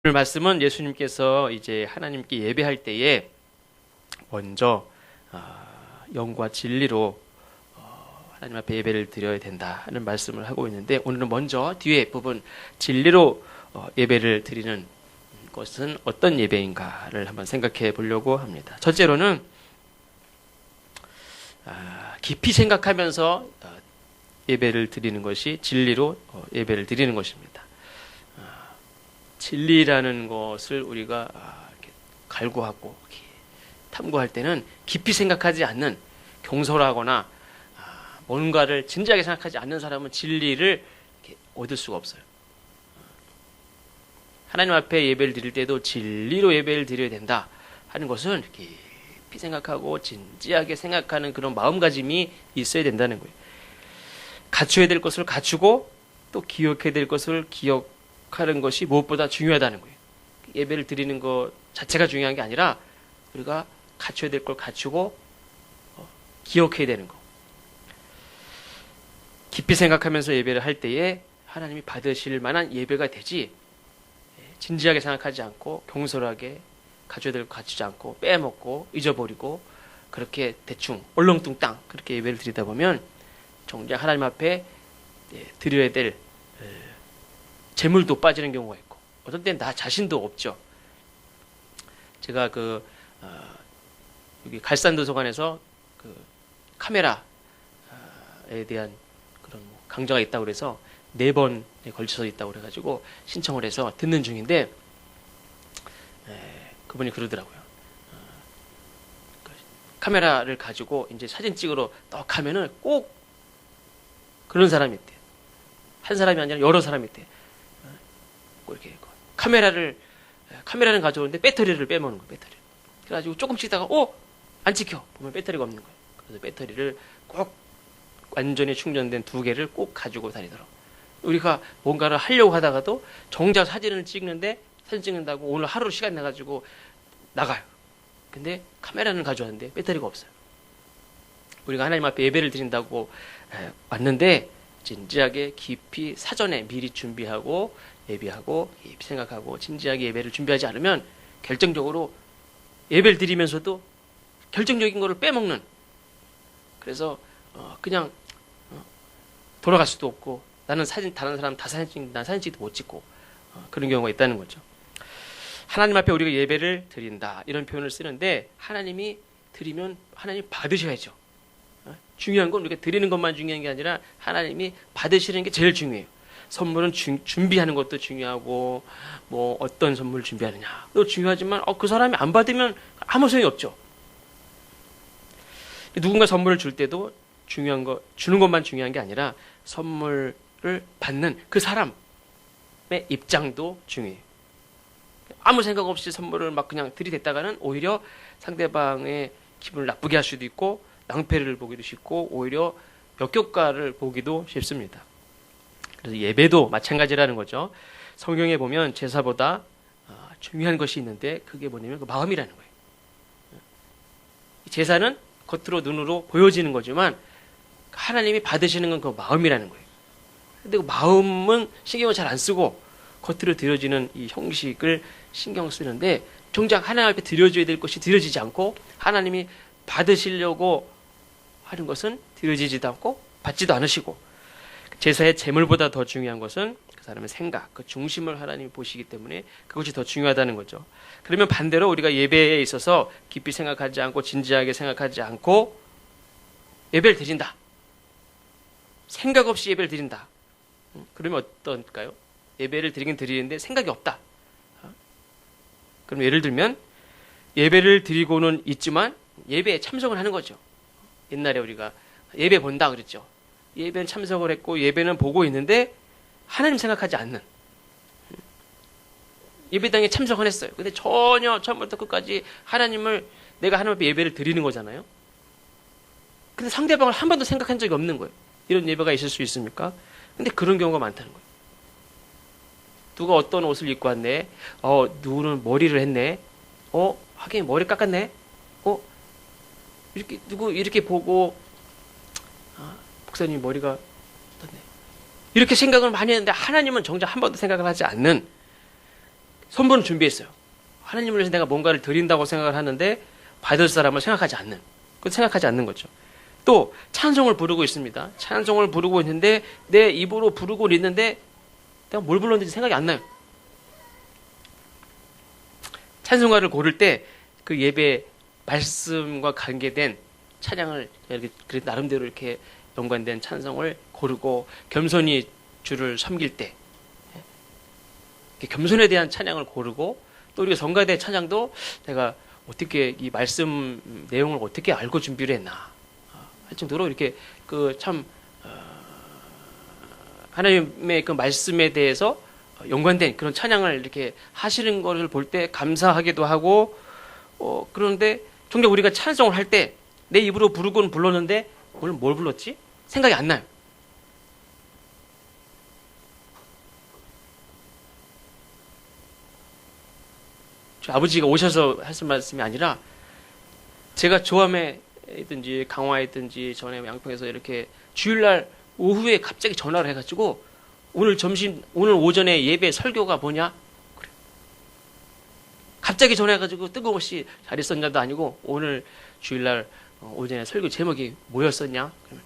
오늘 말씀은 예수님께서 이제 하나님께 예배할 때에 먼저 영과 진리로 하나님 앞에 예배를 드려야 된다 하는 말씀을 하고 있는데, 오늘은 먼저 뒤에 부분 진리로 예배를 드리는 것은 어떤 예배인가를 한번 생각해 보려고 합니다. 첫째로는 깊이 생각하면서 예배를 드리는 것이 진리로 예배를 드리는 것입니다. 진리라는 것을 우리가 이렇게 갈구하고 이렇게 탐구할 때는 깊이 생각하지 않는, 경솔하거나 뭔가를 진지하게 생각하지 않는 사람은 진리를 이렇게 얻을 수가 없어요. 하나님 앞에 예배를 드릴 때도 진리로 예배를 드려야 된다 하는 것은 이렇게 깊이 생각하고 진지하게 생각하는 그런 마음가짐이 있어야 된다는 거예요. 갖춰야 될 것을 갖추고 또 기억해야 될 것을 기억하는 것이 무엇보다 중요하다는 거예요. 예배를 드리는 것 자체가 중요한 게 아니라 우리가 갖춰야 될 걸 갖추고 기억해야 되는 거. 깊이 생각하면서 예배를 할 때에 하나님이 받으실 만한 예배가 되지, 진지하게 생각하지 않고 경솔하게 갖춰야 될 거 갖추지 않고 빼먹고 잊어버리고 그렇게 대충 얼렁뚱땅 그렇게 예배를 드리다 보면 정작 하나님 앞에 드려야 될 재물도 빠지는 경우가 있고, 어떤 때는 나 자신도 없죠. 제가 여기 갈산도서관에서 카메라에 대한 그런 강좌가 있다고 그래서 4번에 걸쳐서 있다고 그래가지고 신청을 해서 듣는 중인데, 그분이 그러더라고요. 카메라를 가지고 이제 사진 찍으러 떡 하면은 꼭 그런 사람이 있대요. 한 사람이 아니라 여러 사람이 있대요. 꼭 이렇게 카메라는 가져오는데 배터리를 빼먹는 거예요. 배터리. 그래가지고 조금 찍다가 안 찍혀. 보면 배터리가 없는 거예요. 그래서 배터리를 꼭 완전히 충전된 2개를 꼭 가지고 다니더라고요. 우리가 뭔가를 하려고 하다가도 정작 사진을 찍는데, 사진 찍는다고 오늘 하루 시간 내가지고 나가요. 근데 카메라는 가져왔는데 배터리가 없어요. 우리가 하나님 앞에 예배를 드린다고 왔는데 진지하게 깊이 사전에 미리 준비하고 예배하고 깊이 생각하고 진지하게 예배를 준비하지 않으면 결정적으로 예배를 드리면서도 결정적인 거를 빼먹는, 그래서 그냥 돌아갈 수도 없고, 나는 다른 사람 다 사진 찍는다, 사진 찍도 못 찍고 그런 경우가 있다는 거죠. 하나님 앞에 우리가 예배를 드린다 이런 표현을 쓰는데, 하나님이 드리면 하나님 받으셔야죠. 중요한 건 우리가 드리는 것만 중요한 게 아니라 하나님이 받으시는 게 제일 중요해요. 선물은 준비하는 것도 중요하고, 뭐 어떤 선물을 준비하느냐도 중요하지만 그 사람이 안 받으면 아무 소용이 없죠. 누군가 선물을 줄 때도 중요한 거, 주는 것만 중요한 게 아니라 선물을 받는 그 사람의 입장도 중요해요. 아무 생각 없이 선물을 막 그냥 들이댔다가는 오히려 상대방의 기분을 나쁘게 할 수도 있고, 낭패를 보기도 쉽고, 오히려 역효과를 보기도 쉽습니다. 그래서 예배도 마찬가지라는 거죠. 성경에 보면 제사보다 중요한 것이 있는데, 그게 뭐냐면 그 마음이라는 거예요. 제사는 겉으로 눈으로 보여지는 거지만 하나님이 받으시는 건 그 마음이라는 거예요. 근데 그 마음은 신경을 잘 안 쓰고 겉으로 드려지는 이 형식을 신경 쓰는데, 정작 하나님 앞에 드려줘야 될 것이 드려지지 않고 하나님이 받으시려고 하는 것은 드려지지도 않고 받지도 않으시고, 제사의 제물보다 더 중요한 것은 그 사람의 생각, 그 중심을 하나님이 보시기 때문에 그것이 더 중요하다는 거죠. 그러면 반대로 우리가 예배에 있어서 깊이 생각하지 않고 진지하게 생각하지 않고 예배를 드린다, 생각 없이 예배를 드린다, 그러면 어떨까요? 예배를 드리긴 드리는데 생각이 없다. 그럼 예를 들면 예배를 드리고는 있지만 예배에 참석을 하는 거죠. 옛날에 우리가 예배 본다 그랬죠. 예배는 참석을 했고 예배는 보고 있는데 하나님 생각하지 않는, 예배당에 참석은 했어요. 근데 전혀 처음부터 끝까지 내가 하나님 앞에 예배를 드리는 거잖아요. 근데 상대방을 한 번도 생각한 적이 없는 거예요. 이런 예배가 있을 수 있습니까? 근데 그런 경우가 많다는 거예요. 누가 어떤 옷을 입고 왔네. 누구는 머리를 했네. 하긴 머리 깎았네. 이렇게 보고, 목사님 머리가 어떻네. 이렇게 생각을 많이 했는데 하나님은 정작 한 번도 생각을 하지 않는, 선물은 준비했어요. 하나님을 위해서 내가 뭔가를 드린다고 생각을 하는데 받을 사람을 생각하지 않는 거죠. 또 찬송을 부르고 있습니다. 찬송을 부르고 있는데 내 입으로 부르고 있는데 내가 뭘 불렀는지 생각이 안 나요. 찬송가를 고를 때 그 예배 말씀과 관계된 찬양을 이렇게 나름대로 이렇게 연관된 찬송을 고르고 겸손히 주를 섬길 때 겸손에 대한 찬양을 고르고 또 우리가 성가대 찬양도 내가 어떻게 이 말씀 내용을 어떻게 알고 준비를 했나 할 정도로 이렇게 그 참 하나님의 그 말씀에 대해서 연관된 그런 찬양을 이렇게 하시는 것을 볼 때 감사하기도 하고 그런데 종종 우리가 찬송을 할 때 내 입으로 부르고는 불렀는데 오늘 뭘 불렀지? 생각이 안 나요. 아버지가 오셔서 하신 말씀이 아니라 제가 조암에든지 강화에든지 전에 양평에서 이렇게 주일날 오후에 갑자기 전화를 해가지고 오늘 오전에 예배 설교가 뭐냐? 그래. 갑자기 전화해가지고 뜬금없이 잘 있었냐도 아니고 오늘 주일날 오전에 설교 제목이 뭐였었냐? 그러면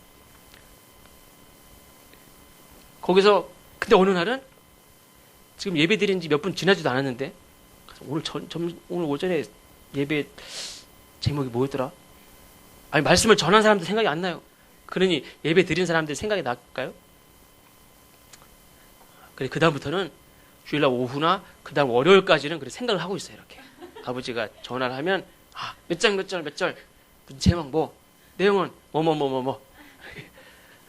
거기서 근데 어느 날은 지금 예배 드린 지 몇 분 지나지도 않았는데 오늘 오늘 오전에 예배 제목이 뭐였더라? 아니 말씀을 전한 사람들 생각이 안 나요. 그러니 예배 드린 사람들 생각이 날까요? 그래 그다음부터는 주일날 오후나 그다음 월요일까지는 그래 생각을 하고 있어요. 이렇게 아버지가 전화를 하면 몇 절 무슨 제목 뭐 내용은 뭐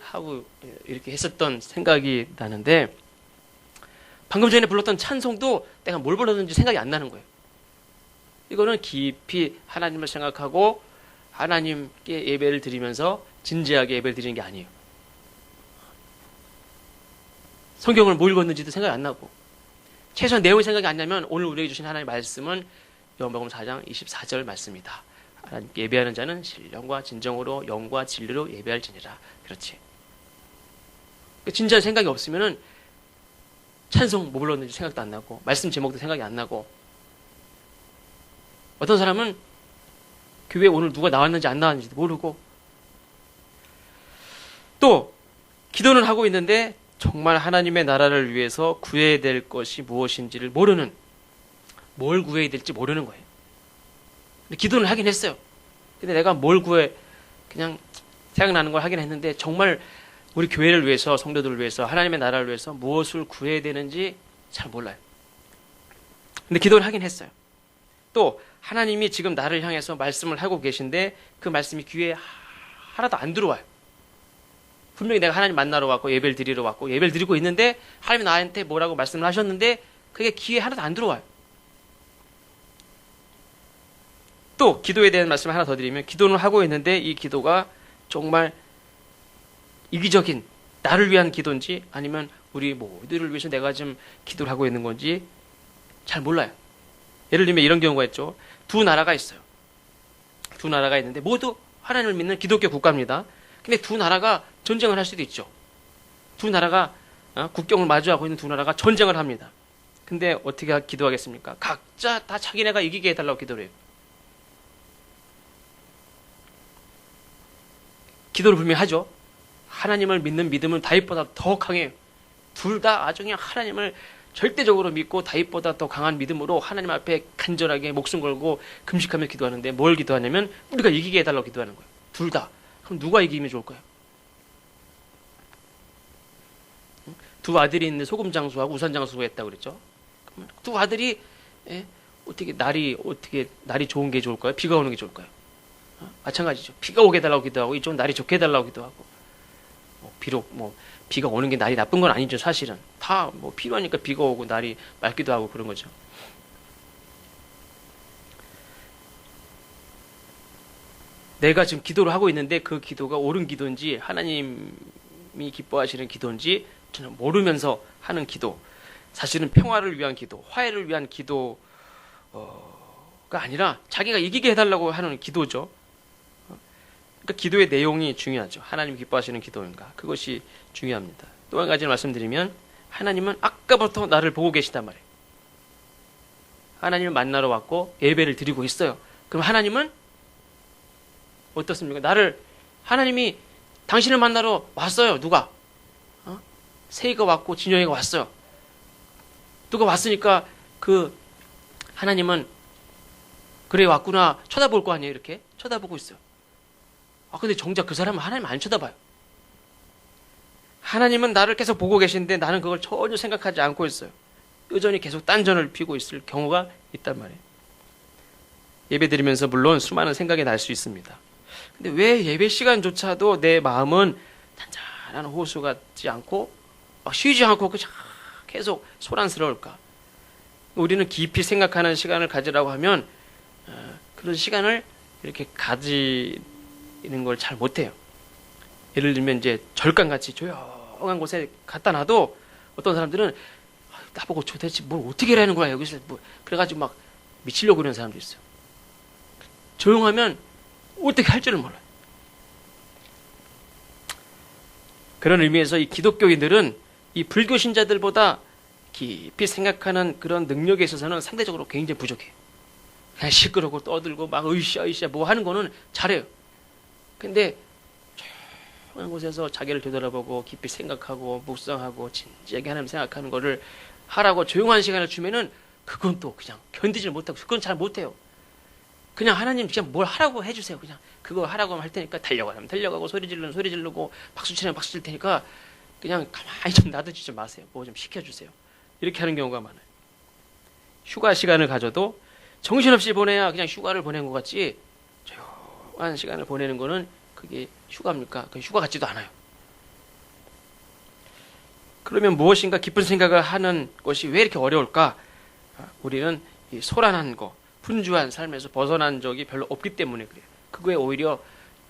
하고 이렇게 했었던 생각이 나는데 방금 전에 불렀던 찬송도 내가 뭘 불렀는지 생각이 안 나는 거예요. 이거는 깊이 하나님을 생각하고 하나님께 예배를 드리면서 진지하게 예배를 드리는 게 아니에요. 성경을 뭐 읽었는지도 생각이 안 나고 최소한 내용이 생각이 안 나면 오늘 우리에게 주신 하나님의 말씀은 요한복음 4장 24절 말씀이다. 하나님께 예배하는 자는 신령과 진정으로 영과 진리로 예배할지니라. 그렇지. 진지한 생각이 없으면은 찬송 뭐 불렀는지 생각도 안 나고 말씀 제목도 생각이 안 나고 어떤 사람은 교회에 오늘 누가 나왔는지 안 나왔는지도 모르고 또 기도는 하고 있는데 정말 하나님의 나라를 위해서 구해야 될 것이 무엇인지를 모르는 뭘 구해야 될지 모르는 거예요. 근데 기도는 하긴 했어요. 근데 내가 뭘 구해 그냥 생각나는 걸 하긴 했는데 정말 우리 교회를 위해서 성도들을 위해서 하나님의 나라를 위해서 무엇을 구해야 되는지 잘 몰라요. 근데 기도를 하긴 했어요. 또 하나님이 지금 나를 향해서 말씀을 하고 계신데 그 말씀이 귀에 하나도 안 들어와요. 분명히 내가 하나님 만나러 왔고 예배를 드리러 왔고 예배를 드리고 있는데 하나님이 나한테 뭐라고 말씀을 하셨는데 그게 귀에 하나도 안 들어와요. 또 기도에 대한 말씀을 하나 더 드리면 기도는 하고 있는데 이 기도가 정말 이기적인 나를 위한 기도인지 아니면 우리 모두를 위해서 내가 지금 기도를 하고 있는 건지 잘 몰라요. 예를 들면 이런 경우가 있죠. 두 나라가 있어요. 두 나라가 있는데 모두 하나님을 믿는 기독교 국가입니다. 근데 두 나라가 전쟁을 할 수도 있죠. 두 나라가 국경을 마주하고 있는 두 나라가 전쟁을 합니다. 근데 어떻게 기도하겠습니까? 각자 다 자기네가 이기게 해달라고 기도를 해요. 기도를 분명히 하죠. 하나님을 믿는 믿음은 다윗보다 더 강해요. 둘 다 아주 그냥 하나님을 절대적으로 믿고 다윗보다 더 강한 믿음으로 하나님 앞에 간절하게 목숨 걸고 금식하며 기도하는데 뭘 기도하냐면 우리가 이기게 해달라고 기도하는 거예요. 둘 다. 그럼 누가 이기면 좋을까요? 두 아들이 있는데 소금 장수하고 우산 장수가 했다고 그랬죠. 그러면 두 아들이 어떻게 날이 좋은 게 좋을까요? 비가 오는 게 좋을까요? 마찬가지죠. 비가 오게 해달라고 기도하고 이쪽은 날이 좋게 해달라고 기도하고 비록 비가 오는 게 날이 나쁜 건 아니죠. 사실은 다 필요하니까 비가 오고 날이 맑기도 하고 그런 거죠. 내가 지금 기도를 하고 있는데 그 기도가 옳은 기도인지 하나님이 기뻐하시는 기도인지 저는 모르면서 하는 기도, 사실은 평화를 위한 기도, 화해를 위한 기도가 아니라 자기가 이기게 해달라고 하는 기도죠. 그러니까 기도의 내용이 중요하죠. 하나님 기뻐하시는 기도인가, 그것이 중요합니다. 또 한 가지 말씀드리면 하나님은 아까부터 나를 보고 계시단 말이에요. 하나님을 만나러 왔고 예배를 드리고 있어요. 그럼 하나님은 어떻습니까? 하나님이 당신을 만나러 왔어요. 누가? 세이가 왔고 진영이가 왔어요. 누가 왔으니까 그 하나님은 그래 왔구나 쳐다볼 거 아니에요. 이렇게 쳐다보고 있어요. 근데 정작 그 사람은 하나님 안 쳐다봐요. 하나님은 나를 계속 보고 계신데 나는 그걸 전혀 생각하지 않고 있어요. 여전히 계속 딴전을 피고 있을 경우가 있단 말이에요. 예배 드리면서 물론 수많은 생각이 날 수 있습니다. 근데 왜 예배 시간조차도 내 마음은 단단한 호수 같지 않고 쉬지 않고 계속 소란스러울까? 우리는 깊이 생각하는 시간을 가지라고 하면 그런 시간을 이렇게 가지는 걸 잘 못해요. 예를 들면 이제 절간같이 조용한 곳에 갖다 놔도 어떤 사람들은 나보고 도대체 뭘 어떻게 하라는 거야 여기서 그래가지고 막 미치려고 그러는 사람도 있어요. 조용하면 어떻게 할 줄을 몰라요. 그런 의미에서 이 기독교인들은 이 불교 신자들보다 깊이 생각하는 그런 능력에 있어서는 상대적으로 굉장히 부족해요. 그냥 시끄럽고 떠들고 막 으쌰으쌰 뭐 하는 거는 잘해요. 근데 조용한 곳에서 자기를 되돌아보고 깊이 생각하고 묵상하고 진지하게 하나님 생각하는 거를 하라고 조용한 시간을 주면은 그건 또 그냥 견디질 못하고 그건 잘 못해요. 그냥 하나님 그냥 뭘 하라고 해주세요. 그냥 그거 하라고 할 테니까 달려가면 달려가고 소리 지르면 소리 지르고 박수 치면 박수 칠 테니까 그냥 가만히 좀 놔두지 마세요. 뭐 좀 시켜주세요. 이렇게 하는 경우가 많아요. 휴가 시간을 가져도 정신없이 보내야 그냥 휴가를 보낸 것 같지 조용한 시간을 보내는 거는 그게 휴가입니까? 그 휴가 같지도 않아요. 그러면 무엇인가 깊은 생각을 하는 것이 왜 이렇게 어려울까? 우리는 이 소란한 거, 분주한 삶에서 벗어난 적이 별로 없기 때문에 그래요. 그거에 오히려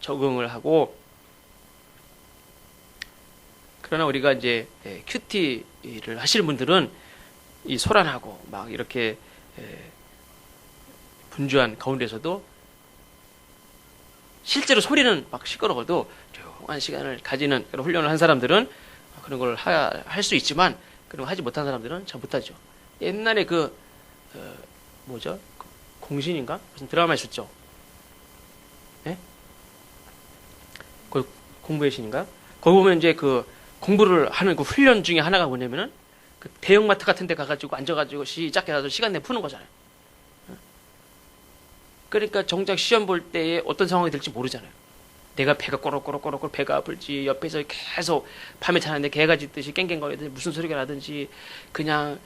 적응을 하고 그러나 우리가 이제 큐티를 하시는 분들은 이 소란하고 막 이렇게 분주한 가운데서도 실제로 소리는 막 시끄러워도 조용한 시간을 가지는 그런 훈련을 한 사람들은 그런 걸 할 수 있지만 그런 거 하지 못한 사람들은 잘 못하죠. 옛날에 뭐죠? 공신인가? 무슨 드라마 있었죠? 예? 그 공부의 신인가? 거기 보면 이제 그 공부를 하는 그 훈련 중에 하나가 뭐냐면은 그 대형마트 같은 데 가가지고 앉아가지고 시작해가지고 시간 내 푸는 거잖아요. 그러니까 정작 시험 볼 때에 어떤 상황이 될지 모르잖아요. 내가 배가 꼬록꼬록꼬록 배가 아플지 옆에서 계속 밤에 자는데 개가 짖듯이 깽깽거리든지 무슨 소리가 나든지 그냥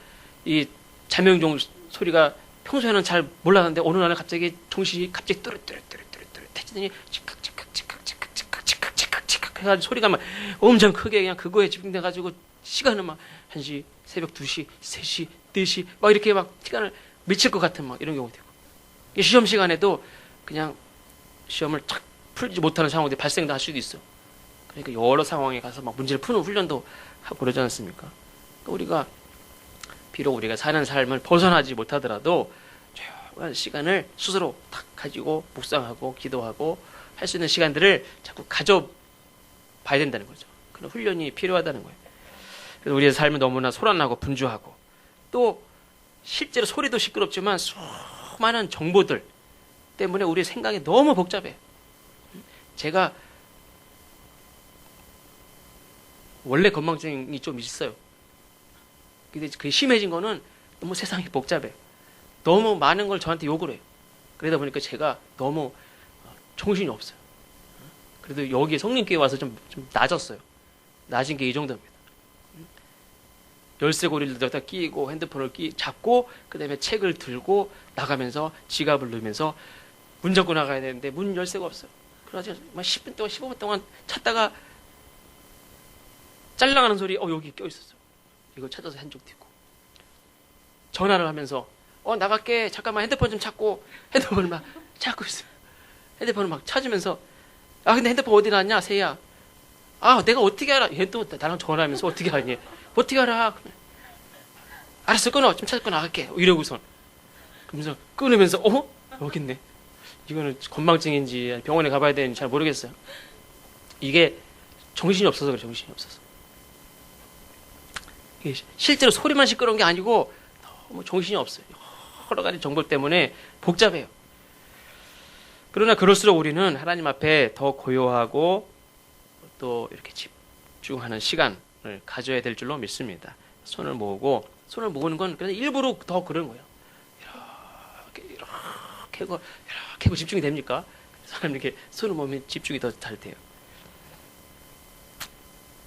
이 자명종 소리가 평소에는 잘 몰랐는데 어느 날은 갑자기 종실이 갑자기 뚜루뚜루뚜루뚜루뚜루 태지더니 치칵치칵치칵치칵치칵치칵치칵 해가지고 소리가 막 엄청 크게 그냥 그거에 집중돼가지고 시간은 막 1시, 새벽 2시, 3시, 4시 막 이렇게 막 시간을 미칠 것 같은 막 이런 경우도 있고 시험 시간에도 그냥 시험을 탁 풀지 못하는 상황들이 발생도 할 수도 있어. 그러니까 여러 상황에 가서 막 문제를 푸는 훈련도 하고 그러지 않습니까? 우리가 비록 우리가 사는 삶을 벗어나지 못하더라도 조용한 시간을 스스로 탁 가지고 묵상하고 기도하고 할 수 있는 시간들을 자꾸 가져봐야 된다는 거죠. 그런 훈련이 필요하다는 거예요. 그래서 우리의 삶은 너무나 소란나고 분주하고 또 실제로 소리도 시끄럽지만 수많은 정보들 때문에 우리의 생각이 너무 복잡해요. 제가 원래 건망증이 좀 있어요. 근데 그게 심해진 거는 너무 세상이 복잡해요. 너무 많은 걸 저한테 요구를 해요. 그러다 보니까 제가 너무 정신이 없어요. 그래도 여기 성림교회 와서 좀 낮았어요. 낮은 게 이 정도입니다. 열쇠고리를 여기다 끼고 핸드폰을 잡고 그 다음에 책을 들고 나가면서 지갑을 넣으면서 문 잡고 나가야 되는데 문 열쇠가 없어요. 그래서 10분 동안 15분 동안 찾다가 짤랑하는 소리 여기 껴있었어. 이걸 찾아서 한쪽 띄고 전화를 하면서 나갈게 잠깐만 핸드폰 좀 찾고 핸드폰을 막 찾고 있어요. 핸드폰을 막 찾으면서 근데 핸드폰 어디 놨냐 세희야. 내가 어떻게 알아. 얘 또 나랑 전화하면서 어떻게 알니. 어떻게 알아. 알았어 끊어 좀 찾고 나갈게 이러고선 그러면서 끊으면서 여기 있네. 이거는 건망증인지 병원에 가봐야 되는지 잘 모르겠어요. 이게 정신이 없어서 그래. 정신이 없어서 이게 실제로 소리만 시끄러운 게 아니고 너무 정신이 없어요. 여러 가지 정보 때문에 복잡해요. 그러나 그럴수록 우리는 하나님 앞에 더 고요하고 또 이렇게 집중하는 시간을 가져야 될 줄로 믿습니다. 손을 모으는 건 그냥 일부러 더 그런 거예요. 이렇게 하고 집중이 됩니까? 사람 이렇게 손을 모으면 집중이 더 잘 돼요.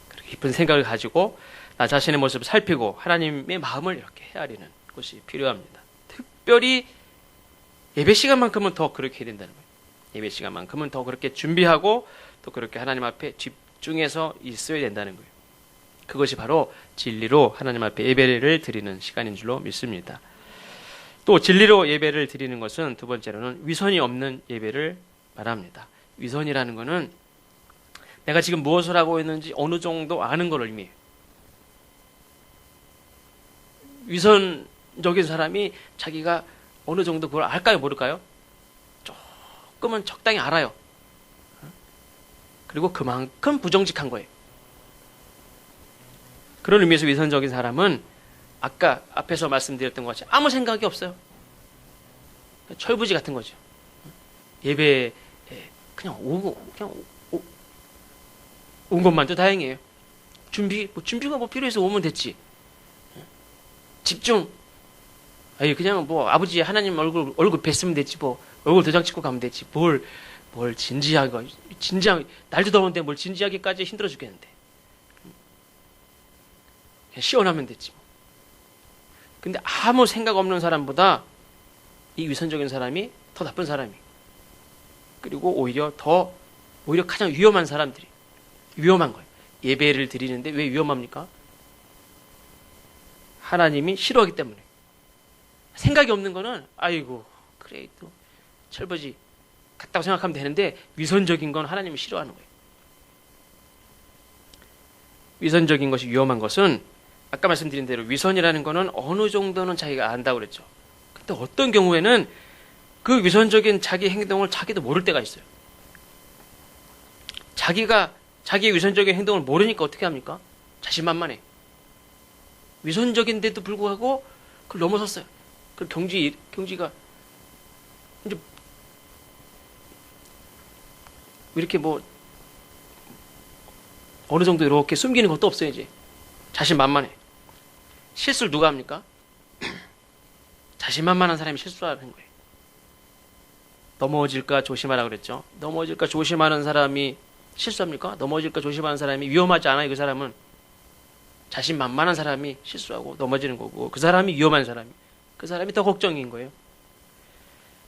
그렇게 깊은 생각을 가지고 나 자신의 모습을 살피고 하나님의 마음을 이렇게 헤아리는 것이 필요합니다. 특별히 예배 시간만큼은 더 그렇게 해야 된다는 거예요. 예배 시간만큼은 더 그렇게 준비하고 또 그렇게 하나님 앞에 집중해서 있어야 된다는 거예요. 그것이 바로 진리로 하나님 앞에 예배를 드리는 시간인 줄로 믿습니다. 또 진리로 예배를 드리는 것은 두 번째로는 위선이 없는 예배를 말합니다. 위선이라는 것은 내가 지금 무엇을 하고 있는지 어느 정도 아는 걸 의미해요. 위선적인 사람이 자기가 어느 정도 그걸 알까요, 모를까요? 조금은 적당히 알아요. 그리고 그만큼 부정직한 거예요. 그런 의미에서 위선적인 사람은 아까 앞에서 말씀드렸던 것 같이 아무 생각이 없어요. 철부지 같은 거죠. 예배에 그냥 온 것만도 다행이에요. 준비가 필요해서 오면 됐지. 집중. 그냥 아버지 하나님 얼굴 뵀으면 됐지 얼굴 도장 찍고 가면 됐지. 뭘 진지하게 날도 더운데 뭘 진지하기까지 힘들어 죽겠는데. 그냥 시원하면 됐지. 근데 아무 생각 없는 사람보다 이 위선적인 사람이 더 나쁜 사람이. 그리고 오히려 가장 위험한 사람들이. 위험한 거예요. 예배를 드리는데 왜 위험합니까? 하나님이 싫어하기 때문에. 생각이 없는 거는 그래 또 철버지 같다고 생각하면 되는데 위선적인 건 하나님이 싫어하는 거예요. 위선적인 것이 위험한 것은 아까 말씀드린 대로 위선이라는 거는 어느 정도는 자기가 안다고 그랬죠. 근데 어떤 경우에는 그 위선적인 자기 행동을 자기도 모를 때가 있어요. 자기가 자기의 위선적인 행동을 모르니까 어떻게 합니까? 자신만만해. 위선적인데도 불구하고 그걸 넘어섰어요. 그 경지가 이제 이렇게 어느 정도 이렇게 숨기는 것도 없어요. 이제 자신만만해. 실수를 누가 합니까? 자신만만한 사람이 실수하는 거예요. 넘어질까 조심하라 그랬죠. 넘어질까 조심하는 사람이 실수합니까? 넘어질까 조심하는 사람이 위험하지 않아요. 그 사람은 자신만만한 사람이 실수하고 넘어지는 거고 그 사람이 위험한 사람이 그 사람이 더 걱정인 거예요.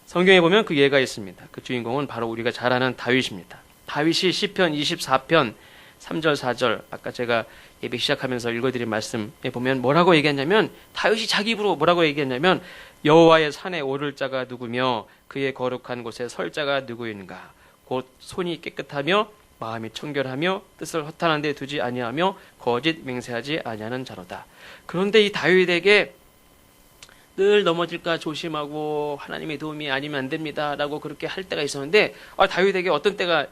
성경에 보면 그 예가 있습니다. 그 주인공은 바로 우리가 잘 아는 다윗입니다. 다윗이 시편 24편 3절 4절 아까 제가 예배 시작하면서 읽어드린 말씀에 보면 뭐라고 얘기했냐면 다윗이 자기 입으로 뭐라고 얘기했냐면 여호와의 산에 오를 자가 누구며 그의 거룩한 곳에 설 자가 누구인가 곧 손이 깨끗하며 마음이 청결하며 뜻을 허탄한 데 두지 아니하며 거짓 맹세하지 아니하는 자로다. 그런데 이 다윗에게 늘 넘어질까 조심하고 하나님의 도움이 아니면 안 됩니다 라고 그렇게 할 때가 있었는데 다윗에게 어떤 때가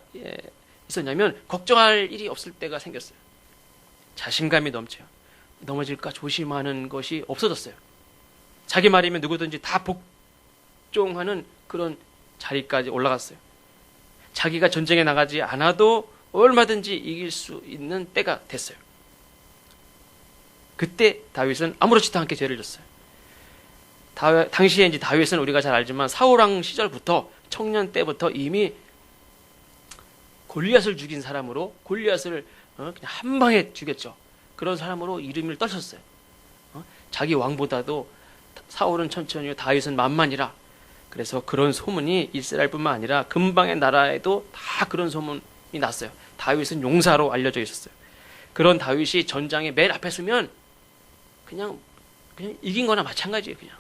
있었냐면 걱정할 일이 없을 때가 생겼어요. 자신감이 넘쳐요. 넘어질까 조심하는 것이 없어졌어요. 자기 말이면 누구든지 다 복종하는 그런 자리까지 올라갔어요. 자기가 전쟁에 나가지 않아도 얼마든지 이길 수 있는 때가 됐어요. 그때 다윗은 아무렇지도 않게 죄를 졌어요. 당시에 이제 다윗은 우리가 잘 알지만 사울왕 시절부터 청년 때부터 이미 골리앗을 죽인 사람으로 골리앗을 그냥 한 방에 죽였죠. 그런 사람으로 이름을 떨쳤어요. 자기 왕보다도 사울은 천천히요 다윗은 만만이라. 그래서 그런 소문이 이스라엘뿐만 아니라 근방의 나라에도 다 그런 소문이 났어요. 다윗은 용사로 알려져 있었어요. 그런 다윗이 전장에 맨 앞에 서면 그냥 이긴 거나 마찬가지예요. 그냥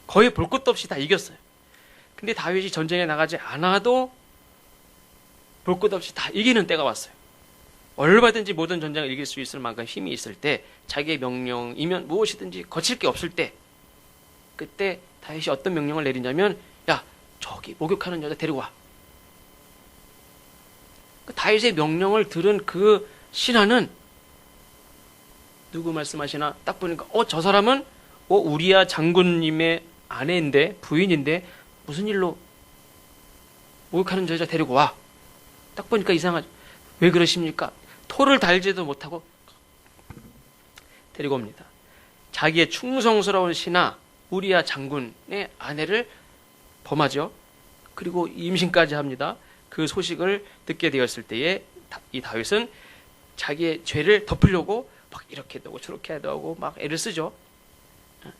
거의 볼 것도 없이 다 이겼어요. 근데 다윗이 전쟁에 나가지 않아도 볼 것 없이 다 이기는 때가 왔어요. 얼마든지 모든 전쟁을 이길 수 있을 만큼 힘이 있을 때 자기의 명령이면 무엇이든지 거칠 게 없을 때 그때 다윗이 어떤 명령을 내리냐면 야 저기 목욕하는 여자 데리고 와. 다윗의 명령을 들은 그 신하는 누구 말씀하시나 딱 보니까 저 사람은 우리야 장군님의 아내인데, 부인인데 무슨 일로 목욕하는 저 여자 데리고 와. 딱 보니까 이상하죠. 왜 그러십니까? 토를 달지도 못하고 데리고 옵니다. 자기의 충성스러운 신하 우리야 장군의 아내를 범하죠. 그리고 임신까지 합니다. 그 소식을 듣게 되었을 때에 이 다윗은 자기의 죄를 덮으려고 막 이렇게 하고 저렇게 하고 막 애를 쓰죠.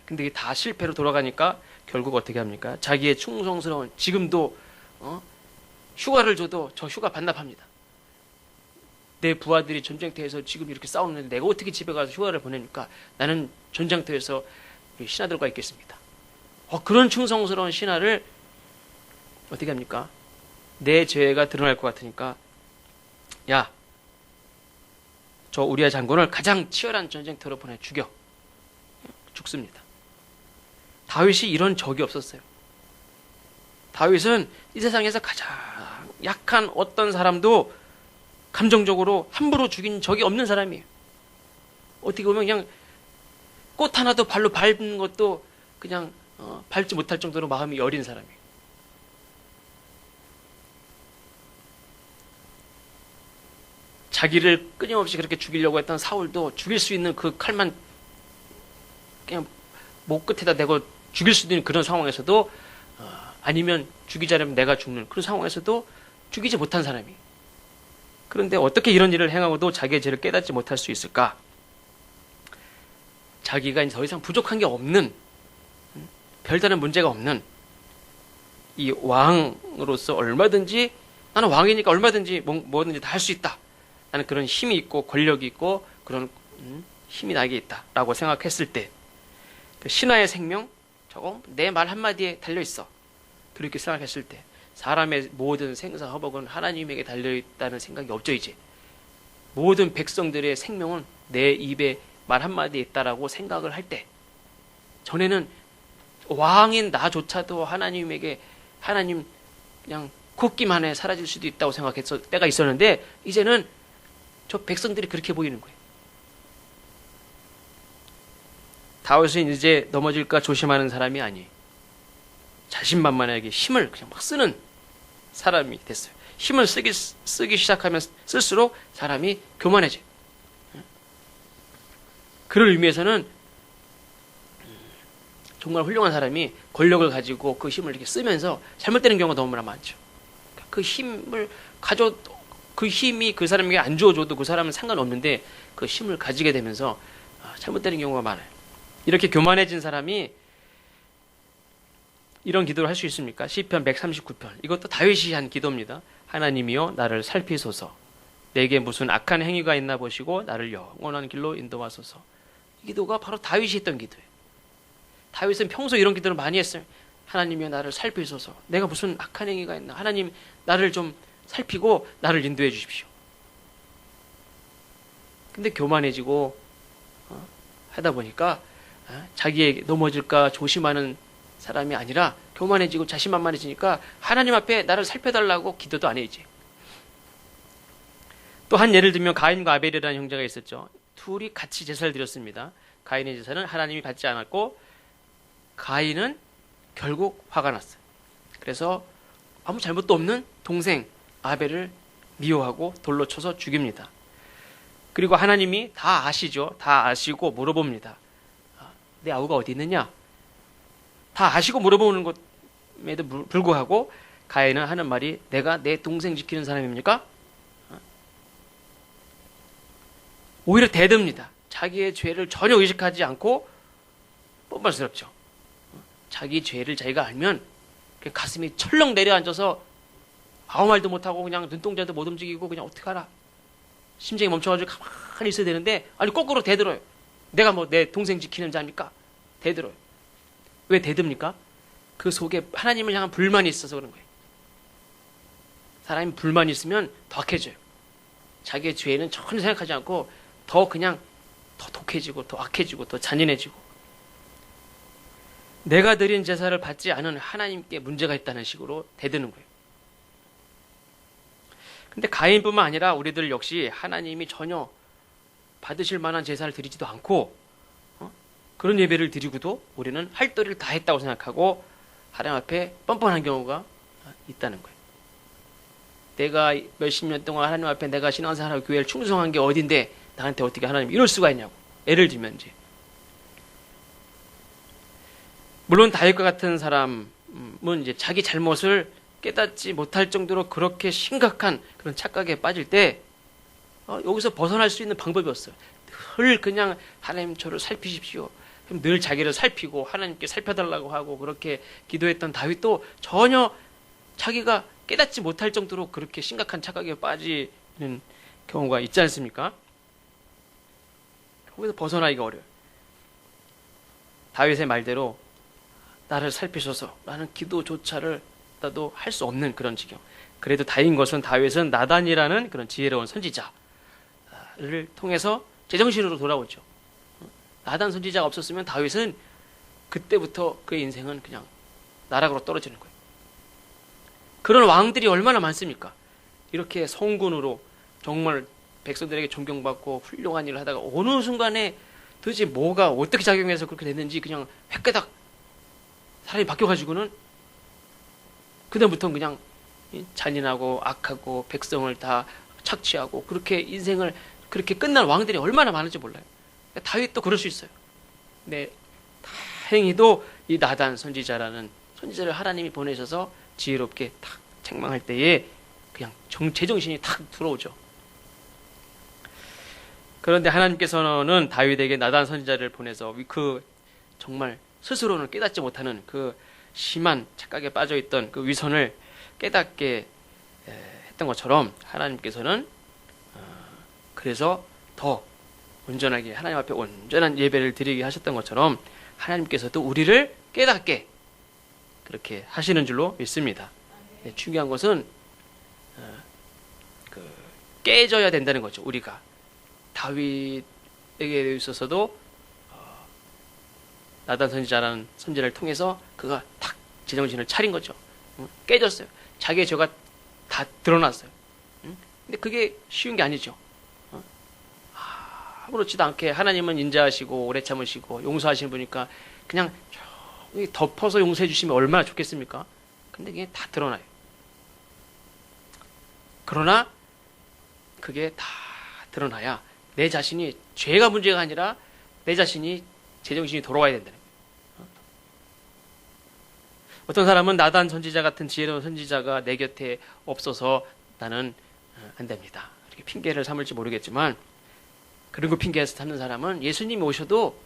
근데 이게 다 실패로 돌아가니까 결국 어떻게 합니까? 자기의 충성스러운, 지금도 휴가를 줘도 저 휴가 반납합니다. 내 부하들이 전쟁터에서 지금 이렇게 싸우는데 내가 어떻게 집에 가서 휴가를 보냅니까? 나는 전쟁터에서 신하들과 있겠습니다. 그런 충성스러운 신하를 어떻게 합니까? 내 죄가 드러날 것 같으니까, 야, 저 우리야 장군을 가장 치열한 전쟁터로 보내 죽여. 죽습니다. 다윗이 이런 적이 없었어요. 다윗은 이 세상에서 가장 약한 어떤 사람도 감정적으로 함부로 죽인 적이 없는 사람이에요. 어떻게 보면 그냥 꽃 하나도 발로 밟는 것도 그냥 밟지 못할 정도로 마음이 여린 사람이에요. 자기를 끊임없이 그렇게 죽이려고 했던 사울도 죽일 수 있는 그 칼만 그냥 목 끝에다 대고 죽일 수 있는 그런 상황에서도, 아니면 죽이자면 내가 죽는 그런 상황에서도 죽이지 못한 사람이. 그런데 어떻게 이런 일을 행하고도 자기의 죄를 깨닫지 못할 수 있을까? 자기가 더 이상 부족한 게 없는, 별다른 문제가 없는 이 왕으로서 얼마든지, 나는 왕이니까 얼마든지 뭐든지 다 할 수 있다. 나는 그런 힘이 있고 권력이 있고 그런 힘이 나에게 있다라고 생각했을 때, 그 신하의 생명, 저거 내 말 한마디에 달려있어. 그렇게 생각했을 때 사람의 모든 생사허복은 하나님에게 달려있다는 생각이 없죠. 이제 모든 백성들의 생명은 내 입에 말 한마디에 있다라고 생각을 할 때, 전에는 왕인 나조차도 하나님 그냥 걷기만 해 사라질 수도 있다고 생각했을 때가 있었는데, 이제는 저 백성들이 그렇게 보이는 거예요. 다윗은 이제 넘어질까 조심하는 사람이 아니에요. 자신만만하게 힘을 그냥 막 쓰는 사람이 됐어요. 힘을 쓰기 시작하면 쓸수록 사람이 교만해져요. 그럴 의미에서는 정말 훌륭한 사람이 권력을 가지고 그 힘을 이렇게 쓰면서 잘못되는 경우가 너무나 많죠. 그 힘을 그 힘이 그 사람에게 안 주어줘도 그 사람은 상관없는데, 그 힘을 가지게 되면서 잘못되는 경우가 많아요. 이렇게 교만해진 사람이 이런 기도를 할 수 있습니까? 시편 139편. 이것도 다윗이 한 기도입니다. 하나님이여 나를 살피소서. 내게 무슨 악한 행위가 있나 보시고 나를 영원한 길로 인도하소서. 이 기도가 바로 다윗이 했던 기도예요. 다윗은 평소 이런 기도를 많이 했어요. 하나님이여 나를 살피소서. 내가 무슨 악한 행위가 있나. 하나님 나를 좀 살피고 나를 인도해 주십시오. 근데 교만해지고 하다 보니까 자기에게 넘어질까 조심하는 사람이 아니라 교만해지고 자신만만해지니까 하나님 앞에 나를 살펴달라고 기도도 안 해. 이제 또 한 예를 들면 가인과 아벨이라는 형제가 있었죠. 둘이 같이 제사를 드렸습니다. 가인의 제사는 하나님이 받지 않았고, 가인은 결국 화가 났어요. 그래서 아무 잘못도 없는 동생 아벨을 미워하고 돌로 쳐서 죽입니다. 그리고 하나님이 다 아시죠. 다 아시고 물어봅니다. 내 아우가 어디 있느냐? 다 아시고 물어보는 것에도 불구하고 가인은 하는 말이, 내가 내 동생 지키는 사람입니까? 오히려 대듭니다. 자기의 죄를 전혀 의식하지 않고 뻔뻔스럽죠. 자기 죄를 자기가 알면 가슴이 철렁 내려앉아서 아무 말도 못하고 그냥 눈동자도 못 움직이고 그냥 어떡하라. 심장이 멈춰가지고 가만히 있어야 되는데, 아니 거꾸로 대들어요. 내가 뭐 내 동생 지키는 자입니까? 대들어요. 왜 대듭니까? 그 속에 하나님을 향한 불만이 있어서 그런 거예요. 사람이 불만이 있으면 더 악해져요. 자기의 죄는 전혀 생각하지 않고 더 그냥 더 독해지고 더 악해지고 더 잔인해지고, 내가 드린 제사를 받지 않은 하나님께 문제가 있다는 식으로 대드는 거예요. 근데 가인뿐만 아니라 우리들 역시 하나님이 전혀 받으실 만한 제사를 드리지도 않고 그런 예배를 드리고도 우리는 할 도리를 다 했다고 생각하고 하나님 앞에 뻔뻔한 경우가 있다는 거예요. 내가 몇십 년 동안 하나님 앞에 내가 신앙생활하고 교회를 충성한 게 어딘데 나한테 어떻게 하나님 이럴 수가 있냐고. 예를 들면 이제 물론 다윗과 같은 사람은 이제 자기 잘못을 깨닫지 못할 정도로 그렇게 심각한 그런 착각에 빠질 때 여기서 벗어날 수 있는 방법이 없어요. 늘 그냥 하나님 저를 살피십시오. 그럼 늘 자기를 살피고 하나님께 살펴달라고 하고 그렇게 기도했던 다윗도 전혀 자기가 깨닫지 못할 정도로 그렇게 심각한 착각에 빠지는 경우가 있지 않습니까? 거기서 벗어나기가 어려워요. 다윗의 말대로 나를 살피셔서 라는 기도조차를 나도 할 수 없는 그런 지경. 그래도 다행인 것은 다윗은 나단이라는 그런 지혜로운 선지자를 통해서 제정신으로 돌아오죠. 나단 선지자가 없었으면 다윗은 그때부터 그의 인생은 그냥 나락으로 떨어지는 거예요. 그런 왕들이 얼마나 많습니까? 이렇게 성군으로 정말 백성들에게 존경받고 훌륭한 일을 하다가 어느 순간에 도대체 뭐가 어떻게 작용해서 그렇게 됐는지 그냥 획가닥 사람이 바뀌어가지고는 그다음부터는 그냥 잔인하고 악하고 백성을 다 착취하고 그렇게 인생을 그렇게 끝난 왕들이 얼마나 많은지 몰라요. 다윗도 그럴 수 있어요. 네, 다행히도 이 나단 선지자라는 선지자를 하나님이 보내셔서 지혜롭게 탁 책망할 때에 그냥 제정신이 탁 들어오죠. 그런데 하나님께서는 다윗에게 나단 선지자를 보내서 그 정말 스스로는 깨닫지 못하는 그 심한 착각에 빠져있던 그 위선을 깨닫게 했던 것처럼 하나님께서는 그래서 더 온전하게 하나님 앞에 온전한 예배를 드리게 하셨던 것처럼 하나님께서도 우리를 깨닫게 그렇게 하시는 줄로 믿습니다. 네, 중요한 것은 깨져야 된다는 거죠. 우리가 다윗에게 있어서도 나단 선지자라는 선지자를 통해서 그가 탁 제정신을 차린 거죠. 깨졌어요. 자기의 죄가 다 드러났어요. 근데 그게 쉬운 게 아니죠. 아무렇지도 않게 하나님은 인자하시고 오래 참으시고 용서하시는 분이니까 그냥 덮어서 용서해 주시면 얼마나 좋겠습니까? 근데 그게 다 드러나요. 그러나 그게 다 드러나야 내 자신이 죄가 문제가 아니라 내 자신이 제정신이 돌아와야 된다는 거예요. 어떤 사람은 나단 선지자 같은 지혜로운 선지자가 내 곁에 없어서 나는 안 됩니다. 이렇게 핑계를 삼을지 모르겠지만 그런 거 핑계에서 찾는 사람은 예수님이 오셔도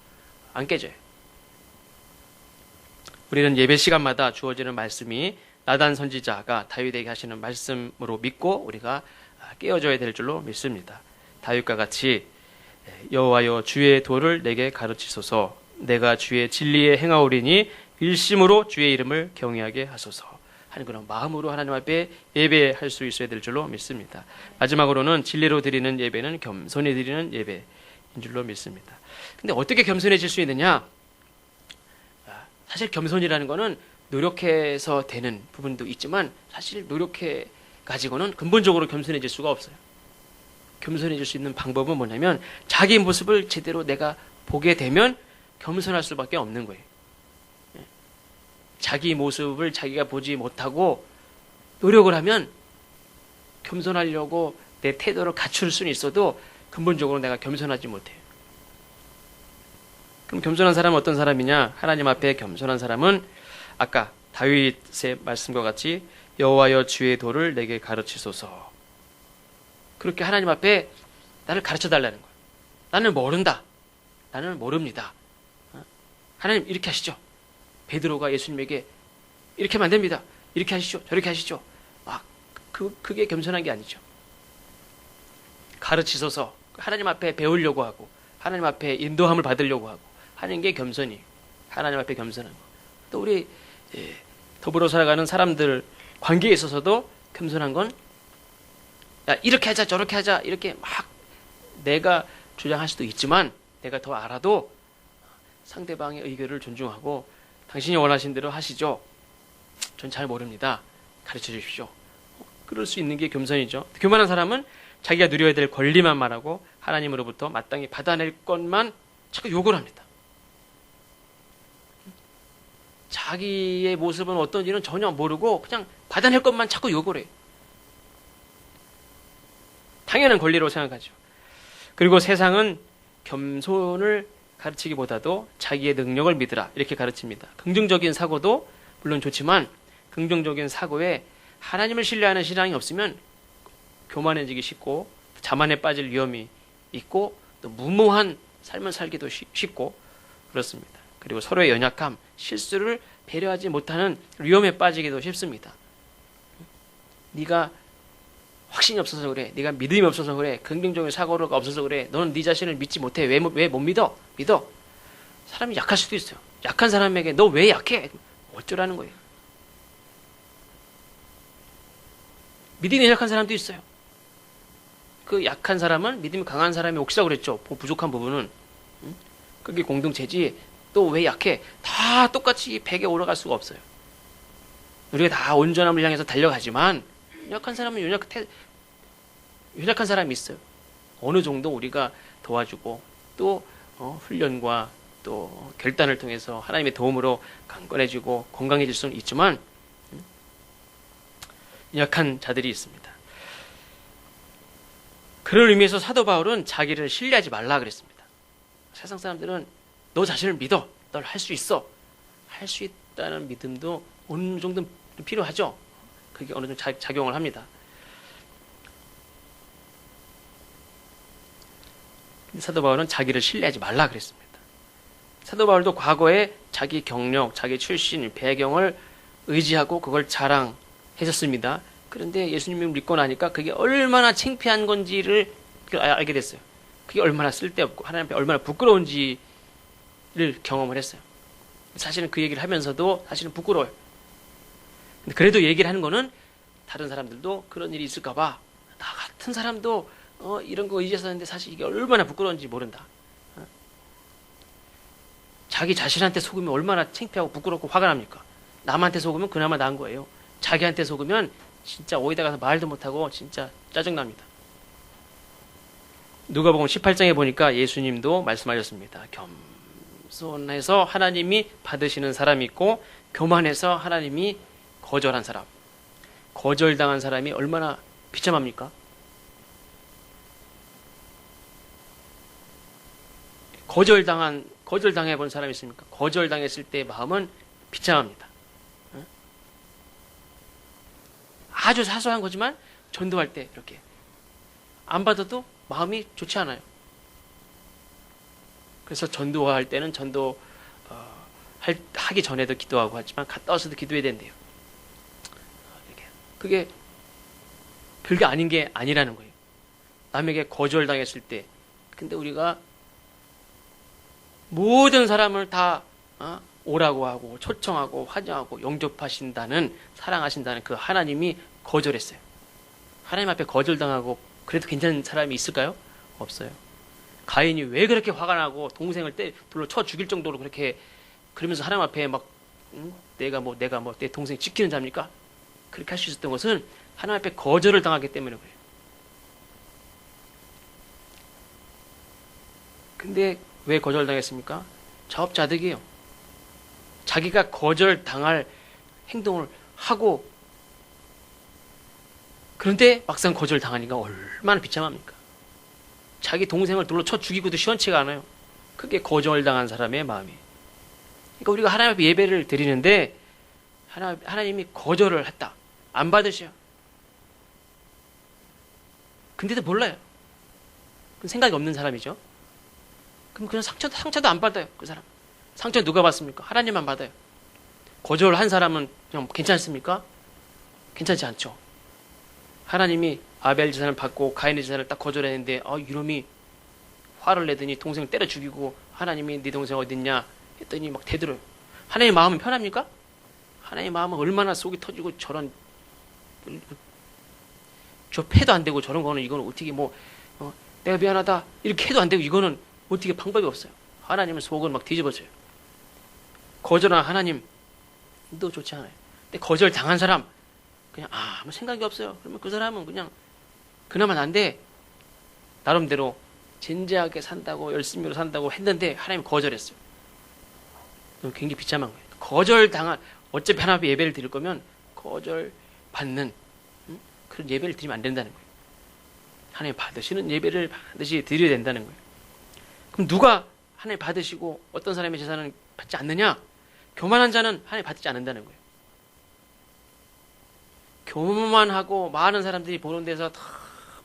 안 깨져요. 우리는 예배 시간마다 주어지는 말씀이 나단 선지자가 다윗에게 하시는 말씀으로 믿고 우리가 깨어져야 될 줄로 믿습니다. 다윗과 같이 여호와여 주의 도를 내게 가르치소서 내가 주의 진리에 행하오리니 일심으로 주의 이름을 경외하게 하소서 하는 그런 마음으로 하나님 앞에 예배할 수 있어야 될 줄로 믿습니다. 마지막으로는 진리로 드리는 예배는 겸손히 드리는 예배인 줄로 믿습니다. 근데 어떻게 겸손해질 수 있느냐? 사실 겸손이라는 거는 노력해서 되는 부분도 있지만 사실 노력해 가지고는 근본적으로 겸손해질 수가 없어요. 겸손해질 수 있는 방법은 뭐냐면 자기 모습을 제대로 내가 보게 되면 겸손할 수밖에 없는 거예요. 자기 모습을 자기가 보지 못하고 노력을 하면 겸손하려고 내 태도를 갖출 수는 있어도 근본적으로 내가 겸손하지 못해요. 그럼 겸손한 사람은 어떤 사람이냐? 하나님 앞에 겸손한 사람은 아까 다윗의 말씀과 같이 여호와여 주의 도를 내게 가르치소서. 그렇게 하나님 앞에 나를 가르쳐 달라는 거예요. 나는 모른다. 나는 모릅니다. 하나님 이렇게 하시죠. 베드로가 예수님에게 이렇게 하면 안 됩니다. 이렇게 하시죠. 저렇게 하시죠. 그게 겸손한 게 아니죠. 가르치소서. 하나님 앞에 배우려고 하고 하나님 앞에 인도함을 받으려고 하고 하는 게 겸손이에요. 하나님 앞에 겸손한 거. 또 우리 더불어 살아가는 사람들 관계에 있어서도 겸손한 건 야, 이렇게 하자 저렇게 하자 이렇게 막 내가 주장할 수도 있지만 내가 더 알아도 상대방의 의견을 존중하고 당신이 원하신 대로 하시죠. 전 잘 모릅니다. 가르쳐 주십시오. 그럴 수 있는 게 겸손이죠. 교만한 사람은 자기가 누려야 될 권리만 말하고 하나님으로부터 마땅히 받아낼 것만 자꾸 요구를 합니다. 자기의 모습은 어떤지는 전혀 모르고 그냥 받아낼 것만 자꾸 요구를 해요. 당연한 권리로 생각하죠. 그리고 세상은 겸손을 가르치기보다도 자기의 능력을 믿으라 이렇게 가르칩니다. 긍정적인 사고도 물론 좋지만 긍정적인 사고에 하나님을 신뢰하는 신앙이 없으면 교만해지기 쉽고 자만에 빠질 위험이 있고 또 무모한 삶을 살기도 쉽고 그렇습니다. 그리고 서로의 연약함, 실수를 배려하지 못하는 위험에 빠지기도 쉽습니다. 네가 확신이 없어서 그래. 네가 믿음이 없어서 그래. 긍정적인 사고가 없어서 그래. 너는 네 자신을 믿지 못해. 왜 못 믿어? 믿어. 사람이 약할 수도 있어요. 약한 사람에게 너 왜 약해? 어쩌라는 거예요. 믿음이 약한 사람도 있어요. 그 약한 사람은 믿음이 강한 사람이 몫이라고 그랬죠. 부족한 부분은. 그게 공동체지. 또 왜 약해? 다 똑같이 100에 올라갈 수가 없어요. 우리가 다 온전함을 향해서 달려가지만 연약한 사람은 연약한 사람이 있어요. 어느 정도 우리가 도와주고 또 훈련과 또 결단을 통해서 하나님의 도움으로 강건해지고 건강해질 수는 있지만 연약한 자들이 있습니다. 그런 의미에서 사도 바울은 자기를 신뢰하지 말라 그랬습니다. 세상 사람들은 너 자신을 믿어. 널 할 수 있어. 할 수 있다는 믿음도 어느 정도 필요하죠. 그게 어느 정도 작용을 합니다. 사도 바울은 자기를 신뢰하지 말라 그랬습니다. 사도 바울도 과거에 자기 경력, 자기 출신, 배경을 의지하고 그걸 자랑했었습니다. 그런데 예수님을 믿고 나니까 그게 얼마나 창피한 건지를 알게 됐어요. 그게 얼마나 쓸데없고 하나님 앞에 얼마나 부끄러운지를 경험을 했어요. 사실은 그 얘기를 하면서도 사실은 부끄러워요. 근데 그래도 얘기를 하는 거는 다른 사람들도 그런 일이 있을까봐 나 같은 사람도 이런 거 의지했었는데 사실 이게 얼마나 부끄러운지 모른다. 자기 자신한테 속으면 얼마나 창피하고 부끄럽고 화가 납니까? 남한테 속으면 그나마 나은 거예요. 자기한테 속으면 진짜 어디다 가서 말도 못하고 진짜 짜증납니다. 누가복음 18장에 보니까 예수님도 말씀하셨습니다. 겸손해서 하나님이 받으시는 사람이 있고 교만해서 하나님이 거절한 사람. 거절당한 사람이 얼마나 비참합니까? 거절당해 본 사람이 있습니까? 거절당했을 때의 마음은 비참합니다. 아주 사소한 거지만 전도할 때 이렇게 안 받아도 마음이 좋지 않아요. 그래서 전도할 때는 하기 전에도 기도하고 하지만 갔다 와서도 기도해야 된대요. 그게 별게 아닌 게 아니라는 거예요. 남에게 거절당했을 때 근데 우리가 모든 사람을 다 오라고 하고 초청하고 환영하고 영접하신다는 사랑하신다는 그 하나님이 거절했어요. 하나님 앞에 거절당하고 그래도 괜찮은 사람이 있을까요? 없어요. 가인이 왜 그렇게 화가 나고 동생을 돌로 쳐 죽일 정도로 그렇게 그러면서 하나님 앞에 막 내가 내 동생 지키는 자입니까? 그렇게 할 수 있었던 것은 하나님 앞에 거절을 당하기 때문에 그래요. 근데 왜 거절당했습니까? 자업자득이에요. 자기가 거절당할 행동을 하고 그런데 막상 거절당하니까 얼마나 비참합니까? 자기 동생을 돌로 쳐 죽이고도 시원치가 않아요. 그게 거절당한 사람의 마음이에요. 그러니까 우리가 하나님 앞에 예배를 드리는데 하나님이 거절을 했다. 안 받으셔. 근데도 몰라요. 그건 생각이 없는 사람이죠. 그럼 그냥 상처도 안 받아요. 그 사람. 상처 누가 받습니까? 하나님만 받아요. 거절한 사람은 그냥 괜찮습니까? 괜찮지 않죠. 하나님이 아벨 제사를 받고 가인의 제사를 딱 거절했는데 이놈이 화를 내더니 동생을 때려 죽이고 하나님이 네 동생 어딨냐 했더니 막 대들어요. 하나님 마음은 편합니까? 하나님 마음은 얼마나 속이 터지고 저런 저 패도 안 되고 저런 거는 이거는 어떻게 내가 미안하다 이렇게 해도 안 되고 이거는 어떻게 방법이 없어요. 하나님은 속은 막 뒤집어져요. 거절한 하나님도 좋지 않아요. 근데 거절 당한 사람 그냥 아무 생각이 없어요. 그러면 그 사람은 그냥 그나마 난데 나름대로 진지하게 산다고 열심히로 산다고 했는데 하나님 거절했어요. 굉장히 비참한 거예요. 거절당한, 어차피 하나님 앞에 예배를 드릴 거면 거절받는 그런 예배를 드리면 안 된다는 거예요. 하나님 받으시는 예배를 반드시 드려야 된다는 거예요. 그럼 누가 하나님 받으시고 어떤 사람의 제사는 받지 않느냐? 교만한 자는 하나님 받지 않는다는 거예요. 교만하고 많은 사람들이 보는 데서 다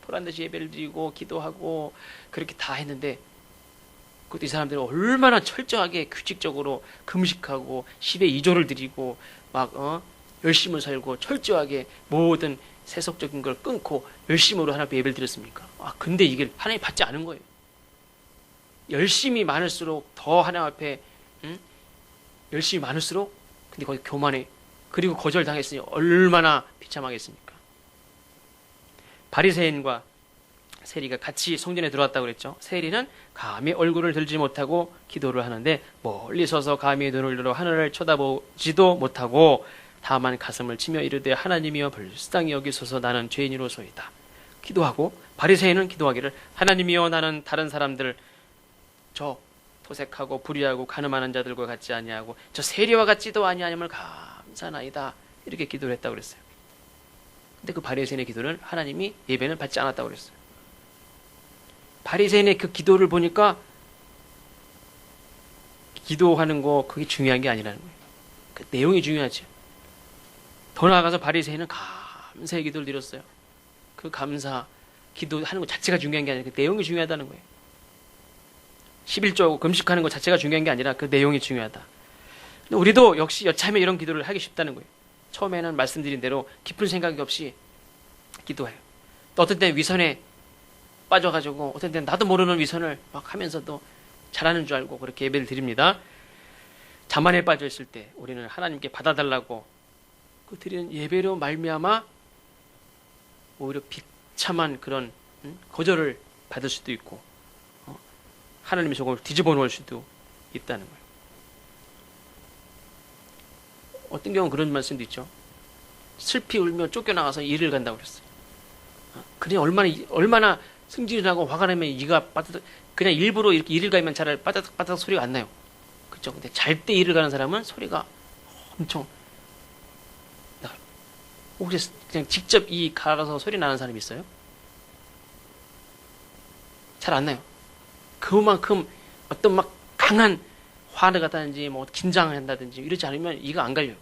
보란듯이 예배를 드리고 기도하고 그렇게 다 했는데, 그것도 이 사람들은 얼마나 철저하게 규칙적으로 금식하고 10의 2조를 드리고 막 열심을 살고 철저하게 모든 세속적인 걸 끊고 열심으로 하나님 앞에 예배를 드렸습니까? 근데 이게 하나님 받지 않은 거예요. 열심히 많을수록 더 하나님 앞에 열심히 많을수록, 근데 거기 교만해. 그리고 거절당했으니 얼마나 비참하겠습니까? 바리새인과 세리가 같이 성전에 들어왔다고 그랬죠. 세리는 감히 얼굴을 들지 못하고 기도를 하는데 멀리 서서 감히 눈을 들어 하늘을 쳐다보지도 못하고 다만 가슴을 치며 이르되 하나님이여 불쌍히 여기소서 나는 죄인이로소이다. 기도하고, 바리새인은 기도하기를 하나님이여 나는 다른 사람들 저 토색하고 불의하고 가늠하는 자들과 같지 아니하고 저 세리와 같지도 아니하님을 감사나이다. 이렇게 기도를 했다고 그랬어요. 근데 그 바리새인의 기도는 하나님이 예배는 받지 않았다고 그랬어요. 바리새인의 그 기도를 보니까 기도하는 거 그게 중요한 게 아니라는 거예요. 그 내용이 중요하죠. 더 나아가서 바리새인은 감사의 기도를 드렸어요. 그 감사 기도하는 것 자체가 중요한 게 아니라 그 내용이 중요하다는 거예요. 11조하고 금식하는 것 자체가 중요한 게 아니라 그 내용이 중요하다. 근데 우리도 역시 여차하면 이런 기도를 하기 쉽다는 거예요. 처음에는 말씀드린 대로 깊은 생각이 없이 기도해요. 또 어떤 때는 위선에 빠져가지고 어떤 때는 나도 모르는 위선을 막 하면서도 잘하는 줄 알고 그렇게 예배를 드립니다. 자만에 빠져 있을 때 우리는 하나님께 받아달라고 그 드리는 예배로 말미암아 오히려 비참한 그런 거절을 받을 수도 있고 하나님의 속을 뒤집어 놓을 수도 있다는 거예요. 어떤 경우는 그런 말씀도 있죠. 슬피 울며 쫓겨나가서 일을 간다고 그랬어요. 그래 얼마나 승질나고 화가 나면 이가 빠따닥, 그냥 일부러 이렇게 일을 가면 잘 빠따닥 소리가 안 나요. 그렇죠? 근데 잘 때 일을 가는 사람은 소리가 엄청 나요. 혹시 그냥 직접 이 갈아서 소리 나는 사람이 있어요? 잘 안 나요. 그만큼 어떤 막 강한 화를 갖다든지 뭐 긴장을 한다든지 이러지 않으면 이가 안 갈려요.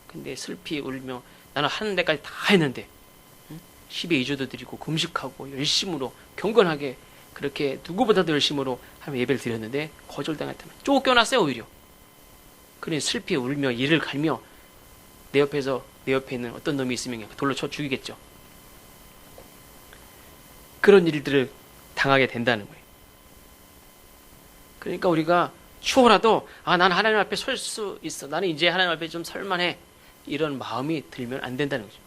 근데 슬피 울며 나는 하는 데까지 다 했는데 10의 2조도 드리고 금식하고 열심으로 경건하게 그렇게 누구보다도 열심으로 하면 예배를 드렸는데 거절당했다면 쫓겨났어요. 오히려. 그러니 슬피 울며 이를 갈며 내 옆에 있는 어떤 놈이 있으면 돌로 쳐 죽이겠죠. 그런 일들을 당하게 된다는 거예요. 그러니까 우리가 추호라도 나는 하나님 앞에 설 수 있어. 나는 이제 하나님 앞에 좀 설만해. 이런 마음이 들면 안 된다는 거죠.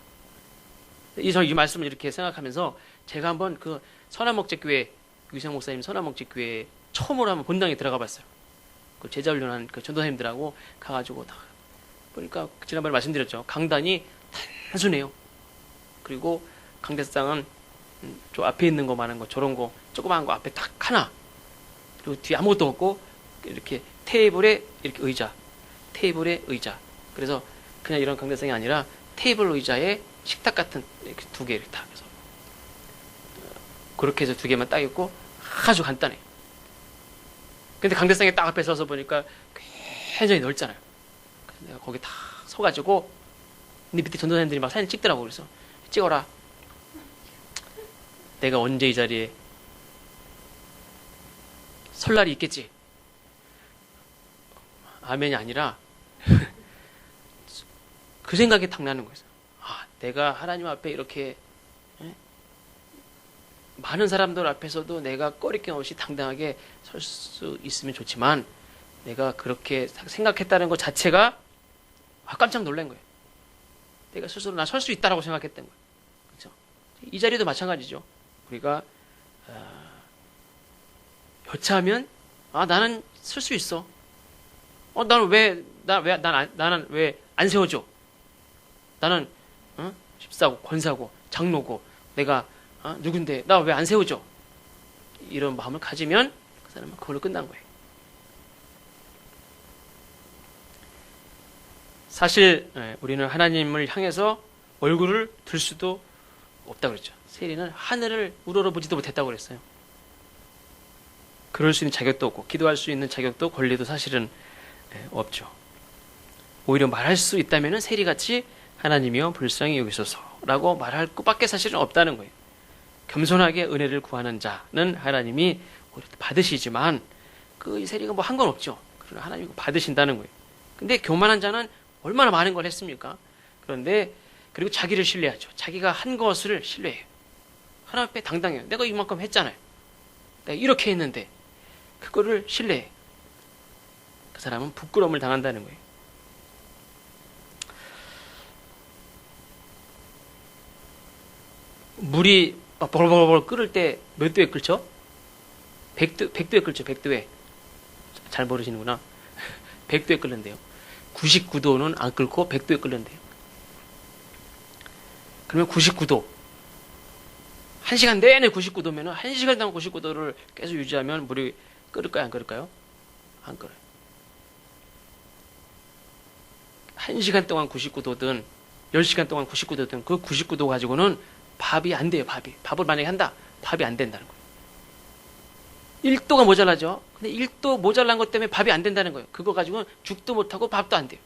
이 말씀을 이렇게 생각하면서 제가 한번 그 선한목적교회 유생 목사님 선한목적교회 처음으로 한번 본당에 들어가 봤어요. 그 제자훈련한 그 전도사님들하고 가가지고 다 보니까 지난번에 말씀드렸죠. 강단이 단순해요. 그리고 강대상은 저 앞에 있는 거 많은 거 저런 거 조그마한 거 앞에 딱 하나, 그리고 뒤에 아무것도 없고 이렇게 테이블에 이렇게 의자, 테이블에 의자. 그래서 그냥 이런 강대상이 아니라 테이블 의자에 식탁 같은 이렇게 두 개 이렇게 딱 해서 그렇게 해서 두 개만 딱 있고 아주 간단해. 근데 강대상에 딱 앞에 서서 보니까 굉장히 넓잖아요. 그래서 내가 거기 딱 서가지고 근데 밑에 전도사님들이 막 사진 찍더라고. 그래서 찍어라. 내가 언제 이 자리에 설 날이 있겠지. 아멘이 아니라 그 생각이 딱 나는 거예요. 내가 하나님 앞에 이렇게 많은 사람들 앞에서도 내가 꺼리낌 없이 당당하게 설 수 있으면 좋지만 내가 그렇게 생각했다는 것 자체가 깜짝 놀란 거예요. 내가 스스로 나 설 수 있다라고 생각했던 거예요. 그렇죠? 이 자리도 마찬가지죠. 우리가 여차하면 나는 설 수 있어. 나는 나는 왜 안 세워줘? 나는 집사고 권사고 장로고 내가 누군데 나 왜 안 세워줘? 이런 마음을 가지면 그 사람은 그걸로 끝난 거예요. 사실 우리는 하나님을 향해서 얼굴을 들 수도 없다고 그랬죠. 세리는 하늘을 우러러보지도 못했다고 그랬어요. 그럴 수 있는 자격도 없고 기도할 수 있는 자격도 권리도 사실은 없죠. 오히려 말할 수 있다면 세리같이 하나님이여 불쌍히 여기소서라고 말할 것밖에 사실은 없다는 거예요. 겸손하게 은혜를 구하는 자는 하나님이 오히려 받으시지만 그 세리가 뭐 한 건 없죠. 그러나 하나님이 받으신다는 거예요. 근데 교만한 자는 얼마나 많은 걸 했습니까? 그런데 그리고 자기를 신뢰하죠. 자기가 한 것을 신뢰해요. 하나님 앞에 당당해요. 내가 이만큼 했잖아요. 내가 이렇게 했는데 그거를 신뢰해. 그 사람은 부끄러움을 당한다는 거예요. 물이 벌벌벌 끓을 때 몇 도에 끓죠? 100도에 끓죠. 100도에. 잘 모르시는구나. 100도에 끓는데요. 99도는 안 끓고 100도에 끓는데요. 그러면 99도. 1시간 내내 99도면 1시간 동안 99도를 계속 유지하면 물이 끓을까요? 안 끓을까요? 안 끓어요. 1시간 동안 99도든 10시간 동안 99도든 그 99도 가지고는 밥이 안 돼요. 밥을 만약에 한다. 밥이 안 된다는 거예요. 1도가 모자라죠. 근데 1도 모자란 것 때문에 밥이 안 된다는 거예요. 그거 가지고는 죽도 못하고 밥도 안 돼요.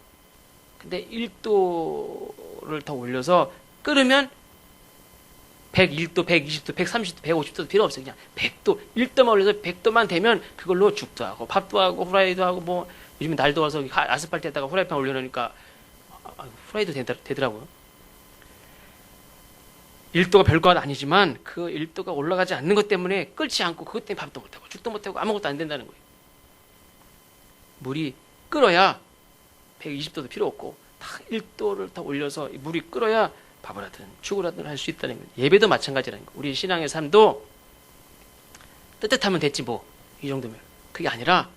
근데 1도를 더 올려서 끓으면 101도, 120도, 130도, 150도도 필요 없어요. 그냥 100도, 1도만 올려서 100도만 되면 그걸로 죽도 하고 밥도 하고 후라이도 하고 뭐 요즘 날 더워서 아스팔트에다가 후라이팬 올려놓으니까 후라이도 되더라고요. 1도가 별거 아니지만 그 1도가 올라가지 않는 것 때문에 끓지 않고 그것 때문에 밥도 못하고 죽도 못하고 아무것도 안 된다는 거예요. 물이 끓어야 120도도 필요 없고 딱 1도를 더 올려서 물이 끓어야 밥을 하든 죽을 하든 할 수 있다는 거예요. 예배도 마찬가지라는 거예요. 우리 신앙의 삶도 뜨뜻하면 됐지 뭐 이 정도면. 그게 아니라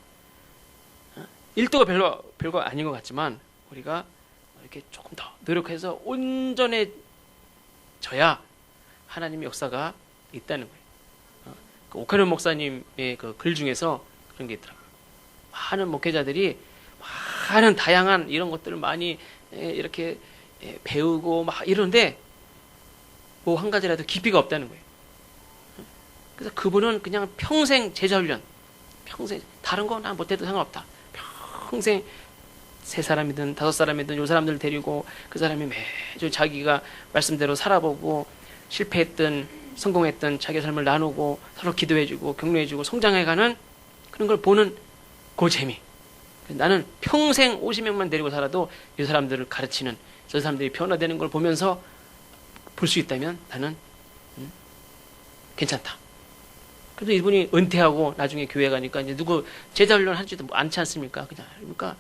1도가 별거 아닌 것 같지만 우리가 이렇게 조금 더 노력해서 온전해져야 하나님의 역사가 있다는 거예요. 그 오카노 목사님의 그 글 중에서 그런 게 있더라고요. 많은 목회자들이 많은 다양한 이런 것들을 많이 이렇게 배우고 막 이러는데 뭐 한 가지라도 깊이가 없다는 거예요. 그래서 그분은 그냥 평생 제자 훈련, 평생 다른 거 나 못해도 상관없다. 평생 3사람이든 5사람이든 요 사람들 데리고 그 사람이 매주 자기가 말씀대로 살아보고 실패했든 성공했든 자기 삶을 나누고 서로 기도해주고 격려해주고 성장해가는 그런 걸 보는 그 재미. 나는 평생 50명만 데리고 살아도 이 사람들을 가르치는 저 사람들이 변화되는 걸 보면서 볼 수 있다면 나는 괜찮다. 그래도 이분이 은퇴하고 나중에 교회 가니까 이제 누구 제자 훈련 하지도 않지 않습니까? 그러니까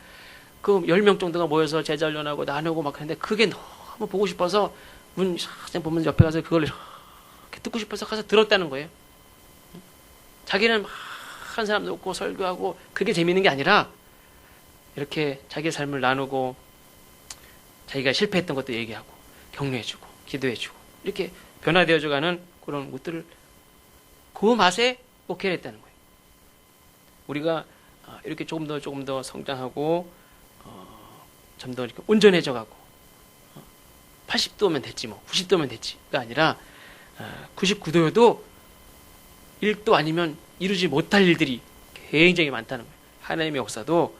그 10명 정도가 모여서 제자 훈련하고 나누고 막 하는데 그게 너무 보고 싶어서 문 보면서 옆에 가서 그걸 이렇게 듣고 싶어서 가서 들었다는 거예요. 자기는 막 한 사람도 없고 설교하고 그게 재미있는 게 아니라 이렇게 자기의 삶을 나누고 자기가 실패했던 것도 얘기하고 격려해주고 기도해주고 이렇게 변화되어져가는 그런 것들을 그 맛에 목회를 했다는 거예요. 우리가 이렇게 조금 더 성장하고 좀 더 이렇게 온전해져가고 80도면 됐지 뭐 90도면 됐지가 아니라 99도여도 1도 아니면 이루지 못할 일들이 굉장히 많다는 거예요. 하나님의 역사도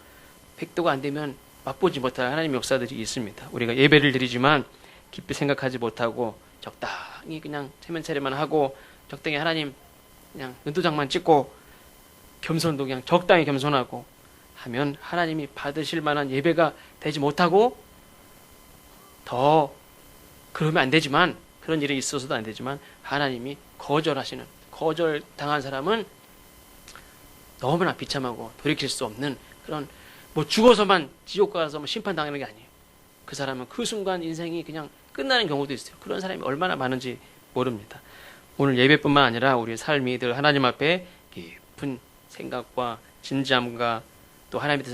100도가 안 되면 맛보지 못할 하나님의 역사들이 있습니다. 우리가 예배를 드리지만 깊이 생각하지 못하고 적당히 그냥 체면 차례만 하고 적당히 하나님 그냥 은도장만 찍고 겸손도 그냥 적당히 겸손하고 하면 하나님이 받으실 만한 예배가 되지 못하고 더 그러면 안 되지만 그런 일이 있어서도 안 되지만 하나님이 거절당한 사람은 너무나 비참하고 돌이킬 수 없는 그런 뭐 죽어서만 지옥 가서 뭐 심판당하는 게 아니에요. 그 사람은 그 순간 인생이 그냥 끝나는 경우도 있어요. 그런 사람이 얼마나 많은지 모릅니다. 오늘 예배뿐만 아니라 우리의 삶이 늘 하나님 앞에 깊은 생각과 진지함과 또 하나님의 뜻을